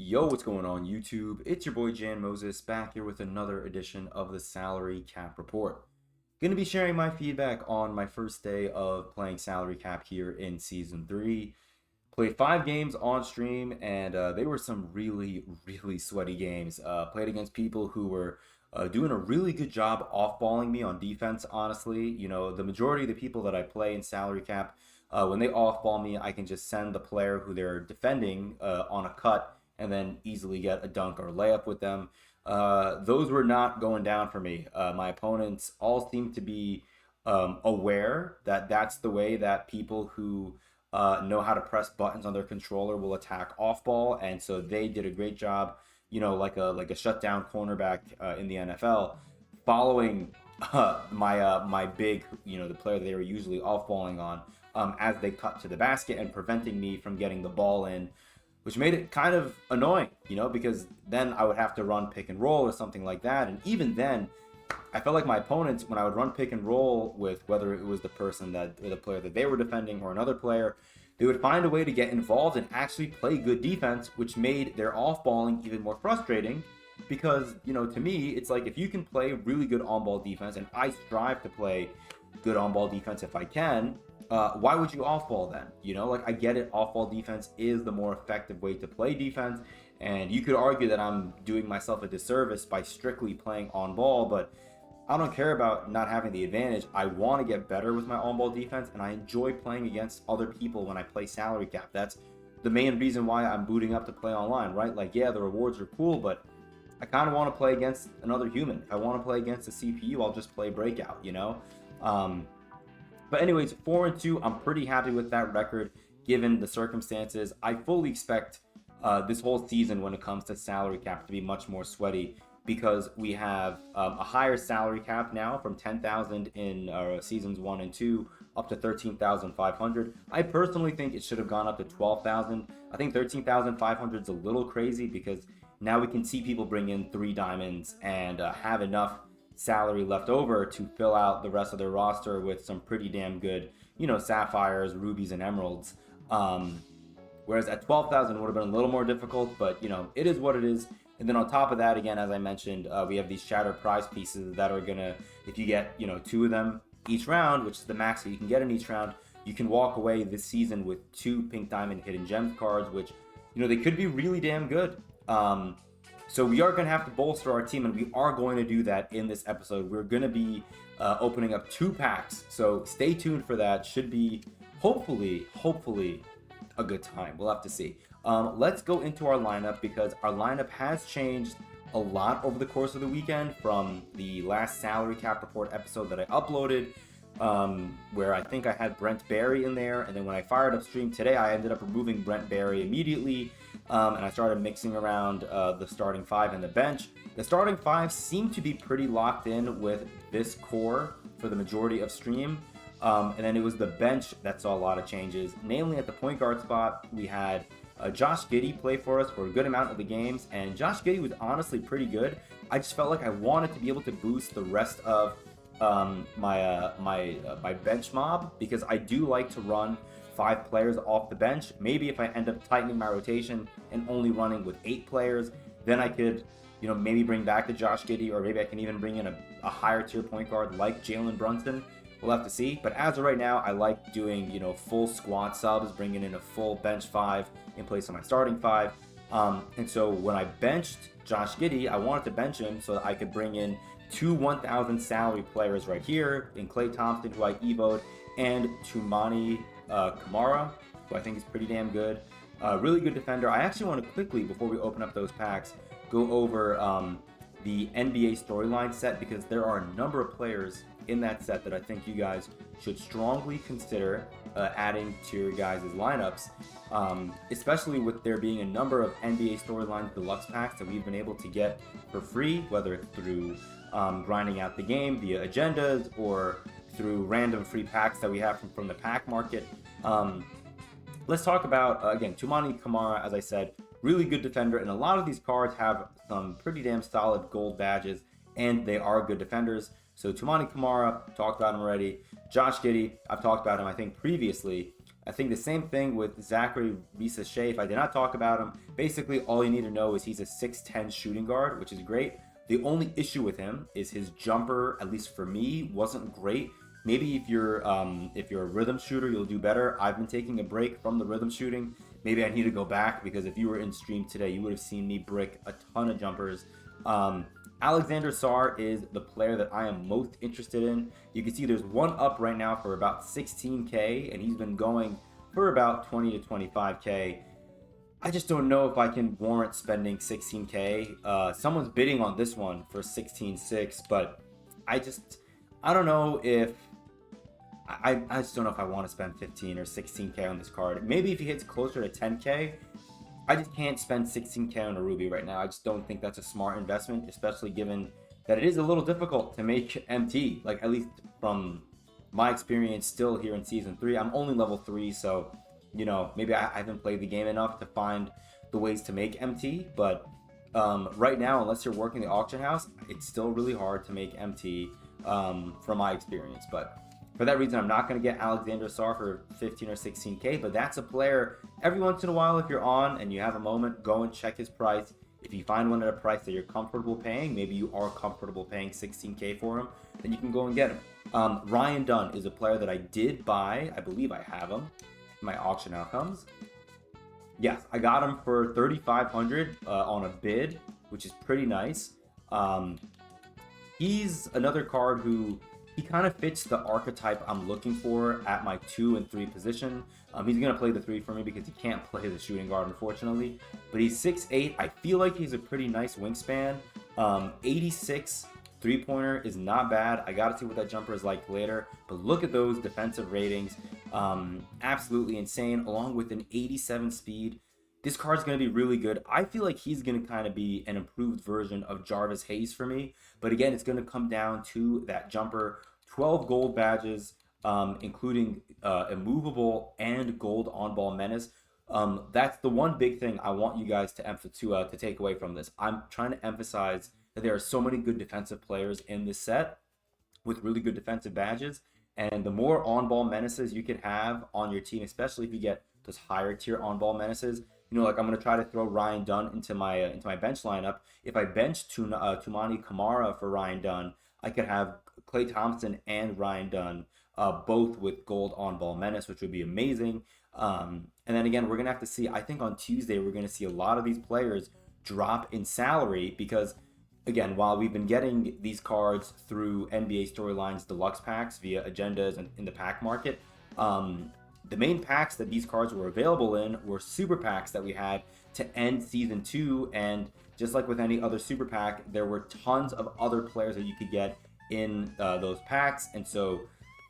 Yo, what's going on YouTube? It's your boy Jan Moses back here with another edition of the Salary Cap Report. Going to be sharing my feedback on my first day of playing Salary Cap here in Season 3. Played 5 games on stream, and they were some really sweaty games. Played against people who were doing a really good job off-balling me on defense, honestly. You know, the majority of the people that I play in Salary Cap, when they off-ball me, I can just send the player who they're defending on a cut and then easily get a dunk or a layup with them. Those were not going down for me. My opponents all seem to be aware that that's the way that people who know how to press buttons on their controller will attack off ball, and so they did a great job. You know, like a shutdown cornerback in the NFL, following my big, the player that they were usually off balling on, as they cut to the basket and preventing me from getting the ball in, which made it kind of annoying, because then I would have to run pick and roll or something like that. And even then, I felt like my opponents, when I would run pick and roll with whether it was the person that, or the player that they were defending or another player, they would find a way to get involved and actually play good defense, which made their off-balling even more frustrating. Because, to me, it's like if you can play really good on-ball defense, and I strive to play good on-ball defense if I can, why would you off-ball then? I get it, off-ball defense is the more effective way to play defense, and you could argue that I'm doing myself a disservice by strictly playing on-ball, but I don't care about not having the advantage. I want to get better with my on-ball defense, and I enjoy playing against other people when I play salary cap. That's the main reason why I'm booting up to play online, right? Like, yeah, the rewards are cool, but I kind of want to play against another human. If I want to play against a CPU, I'll just play Breakout, But anyways, 4-2, I'm pretty happy with that record given the circumstances. I fully expect this whole season when it comes to salary cap to be much more sweaty, because we have a higher salary cap now from 10,000 in seasons 1 and 2 up to 13,500. I personally think it should have gone up to 12,000. I think 13,500 is a little crazy because now we can see people bring in 3 diamonds and have enough salary left over to fill out the rest of their roster with some pretty damn good, sapphires, rubies, and emeralds. Whereas at 12,000 it would have been a little more difficult, but it is what it is. And then on top of that, again, as I mentioned, we have these shattered prize pieces that are gonna, if you get 2 of them each round, which is the max that you can get in each round, you can walk away this season with 2 pink diamond hidden gems cards, which they could be really damn good. So we are going to have to bolster our team, and we are going to do that in this episode. We're going to be opening up 2 packs, so stay tuned for that. Should be, hopefully, a good time. We'll have to see. Let's go into our lineup, because our lineup has changed a lot over the course of the weekend from the last salary cap report episode that I uploaded, where I think I had Brent Barry in there, and then when I fired up stream today, I ended up removing Brent Barry immediately. And I started mixing around the starting 5 and the bench. The starting 5 seemed to be pretty locked in with this core for the majority of stream. And then it was the bench that saw a lot of changes. Namely, at the point guard spot, we had Josh Giddey play for us for a good amount of the games. And Josh Giddey was honestly pretty good. I just felt like I wanted to be able to boost the rest of my bench mob, because I do like to run 5 players off the bench. Maybe if I end up tightening my rotation and only running with 8 players, then I could, maybe bring back the Josh Giddey, or maybe I can even bring in a higher tier point guard like Jalen Brunson. We'll have to see. But as of right now, I like doing, full squad subs, bringing in a full bench 5 in place of my starting 5. And so when I benched Josh Giddey, I wanted to bench him so that I could bring in 2 1,000 salary players right here in Klay Thompson, who I evoed, and Tumani Kamara, who I think is pretty damn good. Really good defender. I actually want to quickly, before we open up those packs, go over the NBA storyline set, because there are a number of players in that set that I think you guys should strongly consider adding to your guys' lineups, especially with there being a number of NBA Storylines deluxe packs that we've been able to get for free, whether it's through grinding out the game via agendas or through random free packs that we have from the pack market. Let's talk about, again, Tumani Kamara, as I said, really good defender, and a lot of these cards have some pretty damn solid gold badges, and they are good defenders. So Tumani Kamara, talked about him already. Josh Giddey, I've talked about him, I think, previously. I think the same thing with Zachary Risa-Shea. If I did not talk about him, basically all you need to know is he's a 6'10 shooting guard, which is great. The only issue with him is his jumper, at least for me, wasn't great. Maybe if you're a rhythm shooter, you'll do better. I've been taking a break from the rhythm shooting. Maybe I need to go back, because if you were in stream today, you would have seen me brick a ton of jumpers. Alexander Sarr is the player that I am most interested in. You can see there's one up right now for about 16K, and he's been going for about 20 to 25K. I just don't know if I can warrant spending 16K. Someone's bidding on this one for 16.6, but I don't know if I just don't know if I want to spend 15 or 16K on this card. Maybe if he hits closer to 10K. I just can't spend 16K on a Ruby right now. I just don't think that's a smart investment, especially given that it is a little difficult to make MT, like at least from my experience still here in Season 3. I'm only level 3, so, you know, maybe I haven't played the game enough to find the ways to make MT, but right now, unless you're working the auction house, it's still really hard to make MT from my experience. But for that reason, I'm not going to get Alexander Sarr for 15 or 16K, but that's a player every once in a while, if you're on and you have a moment, go and check his price. If you find one at a price that you're comfortable paying, maybe you are comfortable paying 16K for him, then you can go and get him. Ryan Dunn is a player that I did buy. I believe I have him. My auction outcomes. Yes, I got him for 3,500 on a bid, which is pretty nice. He's another card who he kind of fits the archetype I'm looking for at my 2 and 3 position. He's going to play the 3 for me because he can't play the shooting guard, unfortunately. But he's 6'8". I feel like he's a pretty nice wingspan. 86 three-pointer is not bad. I got to see what that jumper is like later. But look at those defensive ratings. Absolutely insane, along with an 87 speed. This card's going to be really good. I feel like he's going to kind of be an improved version of Jarvis Hayes for me. But again, it's going to come down to that jumper. 12 gold badges, including immovable and gold on-ball menace. That's the one big thing I want you guys to take away from this. I'm trying to emphasize that there are so many good defensive players in this set with really good defensive badges. And the more on-ball menaces you can have on your team, especially if you get those higher tier on-ball menaces, you know, like I'm going to try to throw Ryan Dunn into my bench lineup. If I bench Tumani Kamara for Ryan Dunn, I could have Klay Thompson and Ryan Dunn both with gold on-ball menace, which would be amazing. And then again, we're going to have to see, I think on Tuesday, we're going to see a lot of these players drop in salary because, again, while we've been getting these cards through NBA Storylines Deluxe packs via agendas and in the pack market, the main packs that these cards were available in were super packs that we had to end Season 2, and just like with any other super pack, there were tons of other players that you could get in those packs, and so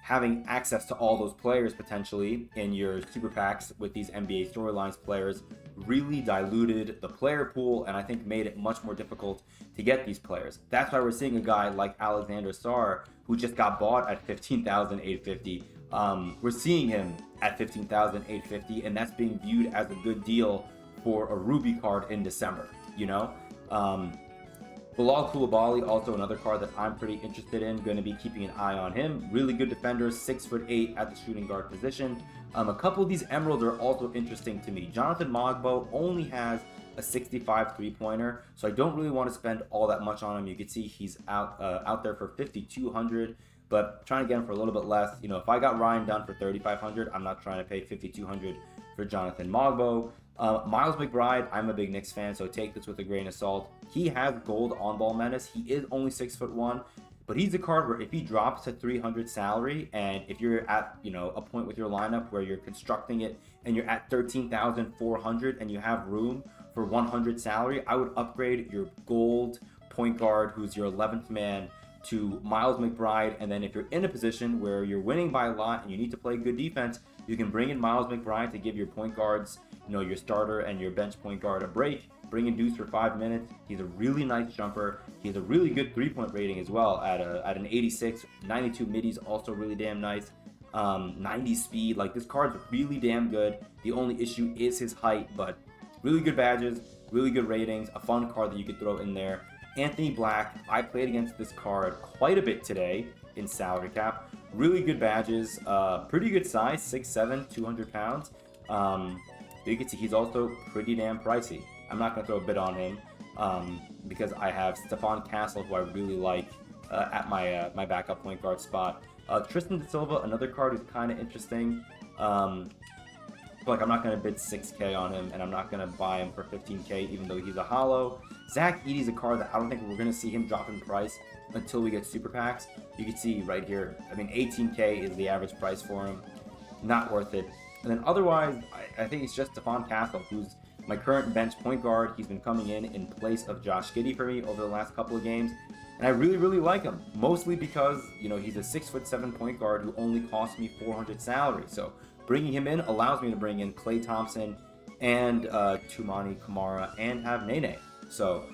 having access to all those players potentially in your super packs with these NBA Storylines players really diluted the player pool, and I think made it much more difficult to get these players. That's why we're seeing a guy like Alexander Sarr, who just got bought at 15,850. We're seeing him at 15,850, and that's being viewed as a good deal for a Ruby card in December, you know? Bilal Coulibaly, also another card that I'm pretty interested in, going to be keeping an eye on him. Really good defender, 6'8" at the shooting guard position. A couple of these emeralds are also interesting to me. Jonathan Mogbo only has a 65 three-pointer, so I don't really want to spend all that much on him. You can see he's out there for 5,200, but trying to get him for a little bit less. You know, if I got Ryan Dunn for 3,500, I'm not trying to pay 5,200 for Jonathan Mogbo. Miles McBride, I'm a big Knicks fan, so take this with a grain of salt. He has gold on-ball menace. He is only 6'1", but he's a card where if he drops to 300 salary, and if you're at, you know, a point with your lineup where you're constructing it and you're at 13,400 and you have room for 100 salary, I would upgrade your gold point guard, who's your 11th man, to Miles McBride. And then if you're in a position where you're winning by a lot and you need to play good defense, you can bring in Miles McBride to give your point guards, you know, your starter and your bench point guard a break. Bring in Deuce for 5 minutes. He's a really nice jumper. He has a really good three-point rating as well at an 86. 92 middies, also really damn nice. 90 speed. Like, this card's really damn good. The only issue is his height, but really good badges, really good ratings, a fun card that you could throw in there. Anthony Black, I played against this card quite a bit today. in salary cap. Really good badges, pretty good size, 6'7", 200 pounds. But you can see he's also pretty damn pricey. I'm not going to throw a bid on him because I have Stephon Castle, who I really like at my backup point guard spot. Tristan De Silva, another card who's kind of interesting. Like I'm not going to bid 6K on him, and I'm not going to buy him for 15K, even though he's a hollow. Zach Edey's a card that I don't think we're going to see him drop in price until we get super packs. You can see right here, I mean, 18K is the average price for him. Not worth it. And then otherwise, I think it's just Stephon Castle, who's my current bench point guard. He's been coming in place of Josh Giddey for me over the last couple of games. And I really, really like him, mostly because, you know, he's a 6'7" point guard who only cost me 400 salary. So bringing him in allows me to bring in Klay Thompson and Toumani Camara and have Nene. So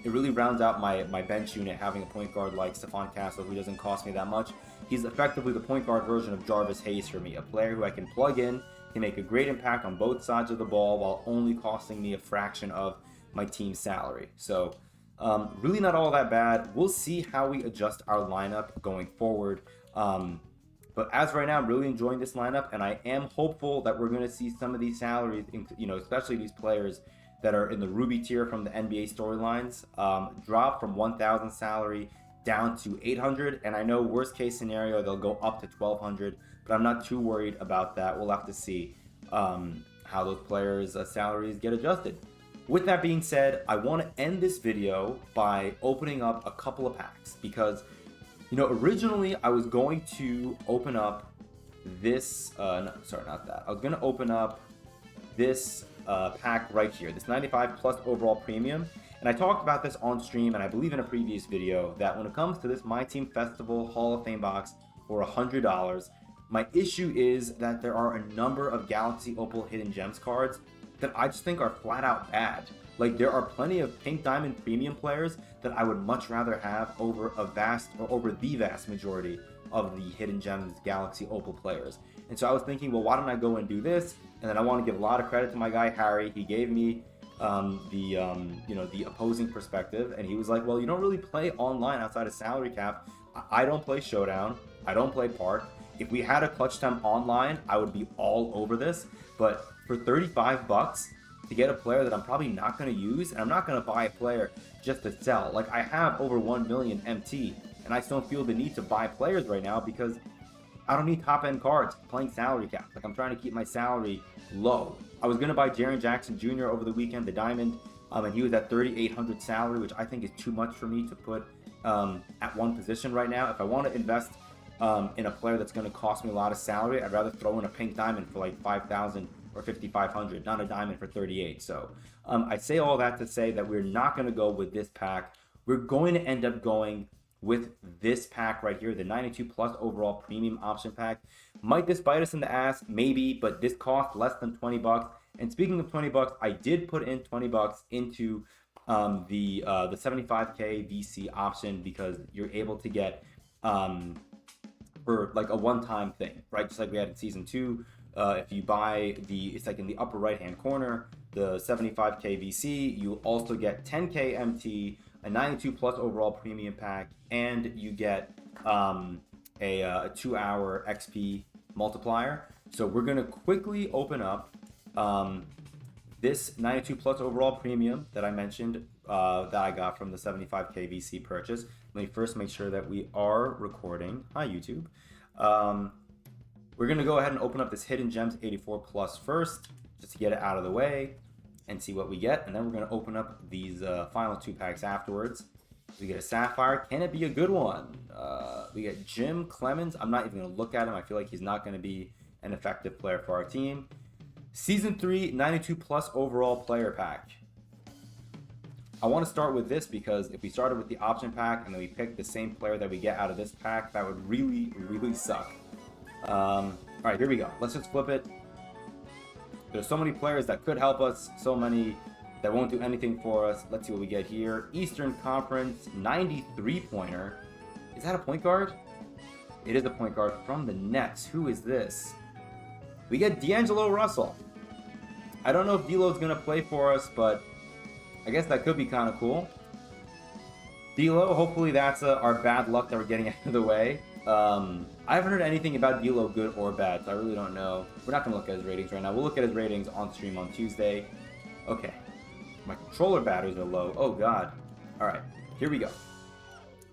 it really rounds out my bench unit, having a point guard like Stephon Castle, who doesn't cost me that much. He's effectively the point guard version of Jarvis Hayes for me, a player who I can plug in, can make a great impact on both sides of the ball while only costing me a fraction of my team's salary. So really not all that bad. We'll see how we adjust our lineup going forward. But as right now, I'm really enjoying this lineup, and I am hopeful that we're going to see some of these salaries, you know, especially these players that are in the Ruby tier from the NBA storylines, drop from 1,000 salary down to 800. And I know worst case scenario, they'll go up to 1,200, but I'm not too worried about that. We'll have to see how those players' salaries get adjusted. With that being said, I want to end this video by opening up a couple of packs because, you know, originally I was going to open up this, no, sorry, not that. I was going to open up this pack right here, this 95 plus overall premium. And I talked about this on stream, and I believe in a previous video, that when it comes to this MyTeam Festival Hall of Fame box for $100, my issue is that there are a number of Galaxy Opal Hidden Gems cards that I just think are flat out bad. Like, there are plenty of Pink Diamond premium players that I would much rather have over the vast majority of the Hidden Gems Galaxy Opal players. And so I was thinking, well, why don't I go and do this? And then I want to give a lot of credit to my guy Harry. He gave me the opposing perspective, and he was like, well, you don't really play online outside of salary cap. I don't play Showdown. I don't play Park. If we had a clutch time online, I would be all over this. But for 35 bucks to get a player that I'm probably not going to use, and I'm not going to buy a player just to sell. Like, I have over 1 million MT, and I still don't feel the need to buy players right now because I don't need top-end cards playing salary cap. Like, I'm trying to keep my salary low. I was going to buy Jaren Jackson Jr. over the weekend, the Diamond, and he was at 3,800 salary, which I think is too much for me to put at one position right now. If I want to invest in a player that's going to cost me a lot of salary, I'd rather throw in a Pink Diamond for like 5,000 or 5,500, not a Diamond for 38. So I say all that to say that we're not going to go with this pack. We're going to end up going with this pack right here, the 92 plus overall premium option pack. Might this bite us in the ass? Maybe, but this costs less than 20 bucks. And speaking of 20 bucks, I did put in 20 bucks into the 75K VC option because you're able to get for like a one-time thing, right? Just like we had in season 2. If you buy it's like in the upper right-hand corner, the 75K VC, you also get 10K MT, a 92 plus overall premium pack, and you get a 2-hour XP multiplier. So we're going to quickly open up this 92 plus overall premium that I mentioned that I got from the 75K VC purchase. Let me first make sure that we are recording. Hi, YouTube. We're going to go ahead and open up this Hidden Gems 84 plus first, just to get it out of the way and see what we get. And then we're going to open up these final 2 packs afterwards. We get a Sapphire. Can it be a good one? We get Jim Clemens. I'm not even going to look at him. I feel like he's not going to be an effective player for our team. Season 3, 92 plus overall player pack. I want to start with this because if we started with the option pack and then we picked the same player that we get out of this pack, that would really, really suck. All right, here we go. Let's just flip it. There's so many players that could help us, so many that won't do anything for us. Let's see what we get here. Eastern Conference 93-pointer. Is that a point guard? It is a point guard from the Nets. Who is this? We get D'Angelo Russell. I don't know if D'Lo's going to play for us, but I guess that could be kind of cool. D'Lo, hopefully that's our bad luck that we're getting out of the way. I haven't heard anything about D'Lo, good or bad, so I really don't know. We're not going to look at his ratings right now. We'll look at his ratings on stream on Tuesday. Okay. My controller batteries are low. Oh, God. All right. Here we go.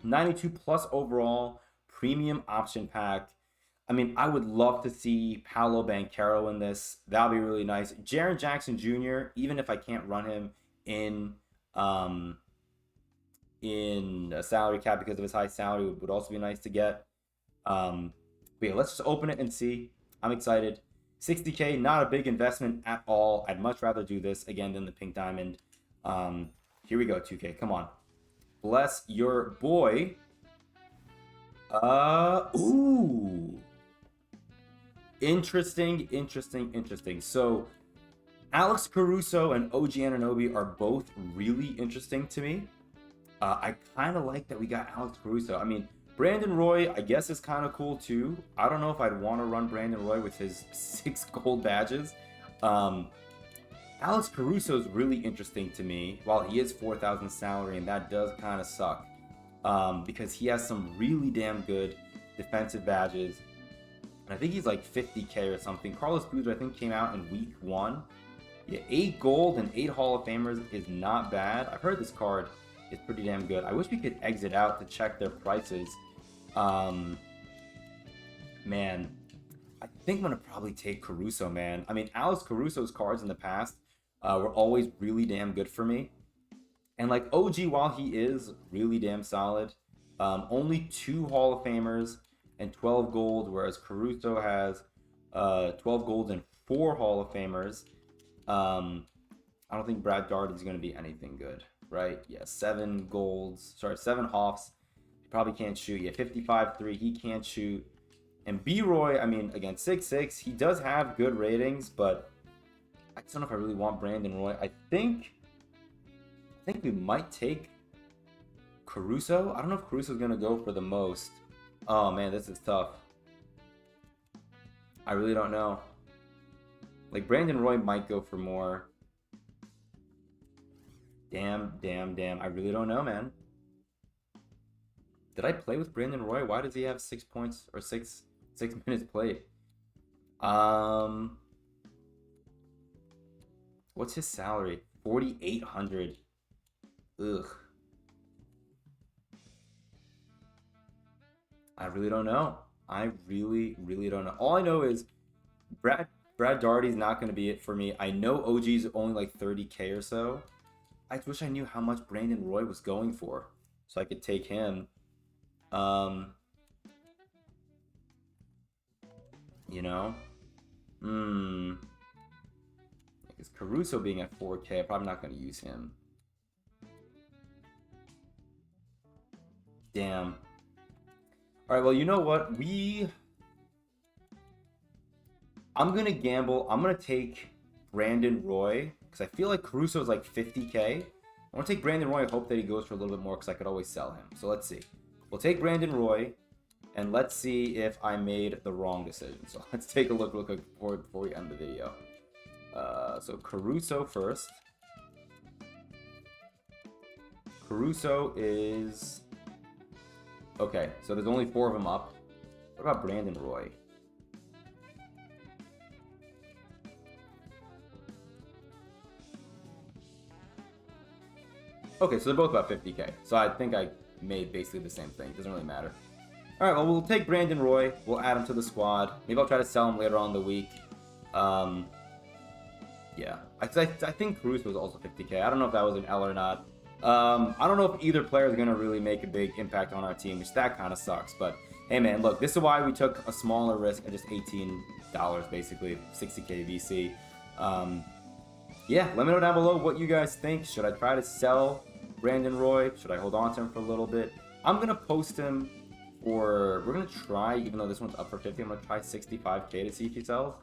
92 plus overall, premium option pack. I mean, I would love to see Paolo Banchero in this. That would be really nice. Jaren Jackson Jr., even if I can't run him in a salary cap because of his high salary, would also be nice to get. But yeah, let's just open it and see. I'm excited. 60K, not a big investment at all. I'd much rather do this again than the pink diamond. Here we go, 2K. Come on. Bless your boy. Ooh. Interesting. So, Alex Caruso and OG Anunoby are both really interesting to me. I kind of like that we got Alex Caruso. I mean, Brandon Roy, I guess, is kind of cool too. I don't know if I'd want to run Brandon Roy with his 6 gold badges. Alex Caruso is really interesting to me, while he is 4,000 salary, and that does kind of suck. Because he has some really damn good defensive badges. And I think he's like 50K or something. Carlos Boozer, I think, came out in week 1. Yeah, 8 gold and 8 Hall of Famers is not bad. I've heard this card is pretty damn good. I wish we could exit out to check their prices. Man, I think I'm going to probably take Caruso, man. I mean, Alex Caruso's cards in the past were always really damn good for me. And like OG, while he is really damn solid, only 2 Hall of Famers and 12 gold, whereas Caruso has 12 gold and 4 Hall of Famers. I don't think Brad Daugherty is going to be anything good, right? Yeah, 7 golds. Sorry, 7 Hoffs. He probably can't shoot. Yeah, 55-3. He can't shoot. And B-Roy, I mean, again, 6'6". He does have good ratings, but I just don't know if I really want Brandon Roy. I think we might take Caruso. I don't know if Caruso's going to go for the most. Oh, man, this is tough. I really don't know. Like, Brandon Roy might go for more. Damn. I really don't know, man. Did I play with Brandon Roy? Why does he have 6 points or 6 minutes played? What's his salary? 4,800. Ugh. I really don't know. I really don't know. All I know is Brad Daugherty's not going to be it for me. I know OG's only like 30K or so. I wish I knew how much Brandon Roy was going for so I could take him. You know? Because Caruso being at 4K, I'm probably not going to use him. Damn. Alright, well, you know what? I'm going to gamble. I'm going to take Brandon Roy, because I feel like Caruso is like 50K. I want to take Brandon Roy. I hope that he goes for a little bit more, because I could always sell him. So let's see. We'll take Brandon Roy, and let's see if I made the wrong decision. So let's take a look real quick before we end the video. So Caruso first. Caruso is... Okay, so there's only 4 of them up. What about Brandon Roy? Okay, so they're both about 50K. So I think I made basically the same thing. Doesn't really matter. All right, well, we'll take Brandon Roy. We'll add him to the squad. Maybe I'll try to sell him later on in the week. Yeah, I think Caruso was also 50K. I don't know if that was an L or not. I don't know if either player is going to really make a big impact on our team, which that kind of sucks. But, hey, man, look, this is why we took a smaller risk at just $18, basically, 60K VC. Yeah, let me know down below what you guys think. Should I try to sell Brandon Roy? Should I hold on to him for a little bit? I'm going to post him for... We're going to try, even though this one's up for 50, I'm going to try 65K to see if he sells.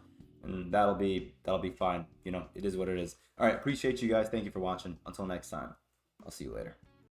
And that'll be fine. You know, it is what it is. All right, appreciate you guys. Thank you for watching. Until next time, I'll see you later.